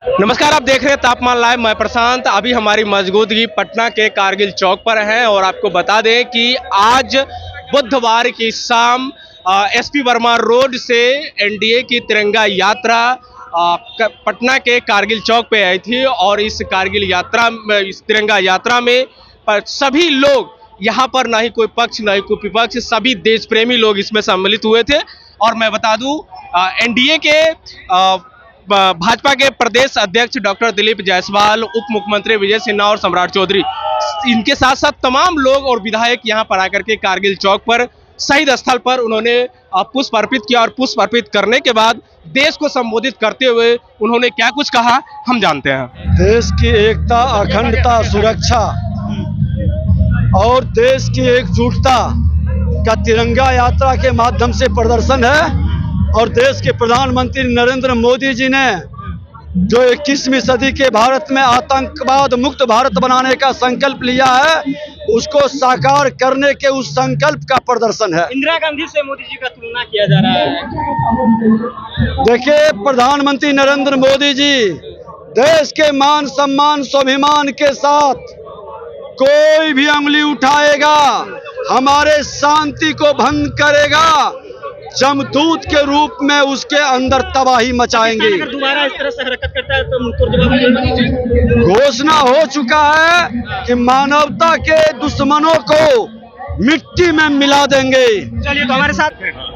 नमस्कार, आप देख रहे हैं तापमान लाइव। मैं प्रशांत। अभी हमारी मौजूदगी पटना के कारगिल चौक पर है और आपको बता दें कि आज बुधवार की शाम एसपी वर्मा रोड से एनडीए की तिरंगा यात्रा पटना के कारगिल चौक पे आई थी और इस तिरंगा यात्रा में सभी लोग यहाँ पर ना ही कोई पक्ष ना ही कोई विपक्ष, सभी देश प्रेमी लोग इसमें सम्मिलित हुए थे। और मैं बता दूं एनडीए के भाजपा के प्रदेश अध्यक्ष डॉक्टर दिलीप जायसवाल, उप मुख्यमंत्री विजय सिन्हा और सम्राट चौधरी, इनके साथ साथ तमाम लोग और विधायक यहां पर आकर के कारगिल चौक पर शहीद स्थल पर उन्होंने पुष्प अर्पित किया और पुष्प अर्पित करने के बाद देश को संबोधित करते हुए उन्होंने क्या कुछ कहा, हम जानते हैं। देश की एकता, अखंडता, सुरक्षा और देश की एकजुटता का तिरंगा यात्रा के माध्यम से प्रदर्शन है। और देश के प्रधानमंत्री नरेंद्र मोदी जी ने जो 21वीं सदी के भारत में आतंकवाद मुक्त भारत बनाने का संकल्प लिया है, उसको साकार करने के उस संकल्प का प्रदर्शन है। इंदिरा गांधी से मोदी जी का तुलना किया जा रहा है। देखिए, प्रधानमंत्री नरेंद्र मोदी जी देश के मान सम्मान स्वाभिमान के साथ कोई भी उंगली उठाएगा, हमारे शांति को भंग करेगा, जमदूत के रूप में उसके अंदर तबाही मचाएंगे। अगर दोबारा इस तरह से हरकत करता है तो मुझको जवाब घोषणा हो चुका है कि मानवता के दुश्मनों को मिट्टी में मिला देंगे। चलिए, तो हमारे साथ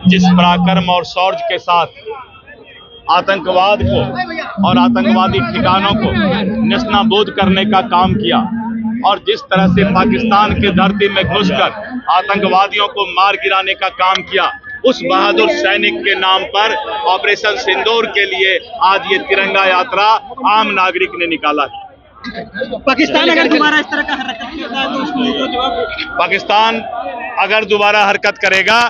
जिस पराक्रम और शौर्य के साथ आतंकवाद को और आतंकवादी ठिकानों को नेस्तनाबूद करने का काम किया और जिस तरह से पाकिस्तान के धरती में घुसकर आतंकवादियों को मार गिराने का काम किया, उस बहादुर सैनिक के नाम पर ऑपरेशन सिंदूर के लिए आज ये तिरंगा यात्रा आम नागरिक ने निकाला है। पाकिस्तान अगर दोबारा इस तरह का हरकत करता है तो उसको जवाब पाकिस्तान अगर दोबारा हरकत करेगा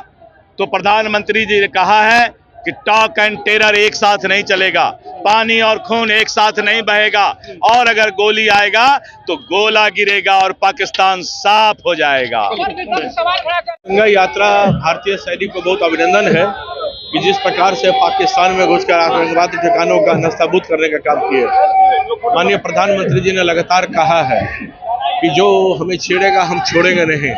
तो प्रधानमंत्री जी ने कहा है कि टॉक एंड टेरर एक साथ नहीं चलेगा, पानी और खून एक साथ नहीं बहेगा, और अगर गोली आएगा तो गोला गिरेगा और पाकिस्तान साफ हो जाएगा। तिरंगा यात्रा भारतीय सैनिक को बहुत अभिनंदन है कि जिस प्रकार से पाकिस्तान में घुसकर आतंकवादी ठिकानों का नस्ताबूद करने का काम किए। माननीय प्रधानमंत्री जी ने लगातार कहा है कि जो हमें छेड़ेगा हम छोड़ेंगे नहीं।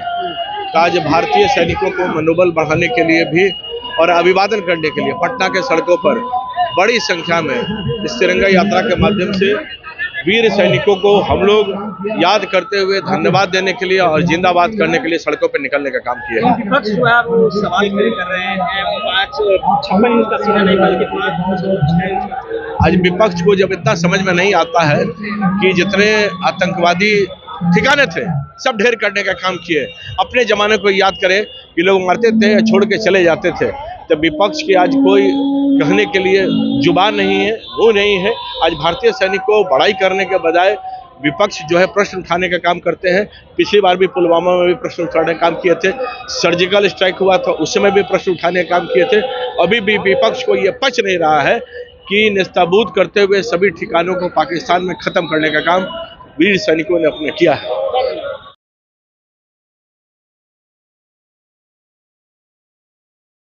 तो आज भारतीय सैनिकों को मनोबल बढ़ाने के लिए भी और अभिवादन करने के लिए पटना के सड़कों पर बड़ी संख्या में इस तिरंगा यात्रा के माध्यम से वीर सैनिकों को हम लोग याद करते हुए धन्यवाद देने के लिए और जिंदाबाद करने के लिए सड़कों पर निकलने का काम किया है। विपक्ष जो है वो सवाल खड़े कर रहे हैं 56 इंच का सीना नहीं बल्कि 5 इंच। आज विपक्ष को जब इतना समझ में नहीं आता है कि जितने आतंकवादी ठिकाने थे सब ढेर करने का काम किए, अपने जमाने को याद करें कि लोग मरते थे या छोड़ के चले जाते थे, तब विपक्ष की आज कोई कहने के लिए जुबान नहीं है, वो नहीं है। आज भारतीय सैनिक को बड़ाई करने के बजाय विपक्ष जो है प्रश्न उठाने का काम करते हैं। पिछली बार भी पुलवामा में भी प्रश्न उठाने का काम किए थे, सर्जिकल स्ट्राइक हुआ था उस समय भी प्रश्न उठाने का काम किए थे। अभी भी विपक्ष को ये पच नहीं रहा है कि नेस्तनाबूद करते हुए सभी ठिकानों को पाकिस्तान में खत्म करने का काम वीर सैनिकों ने अपने किया है।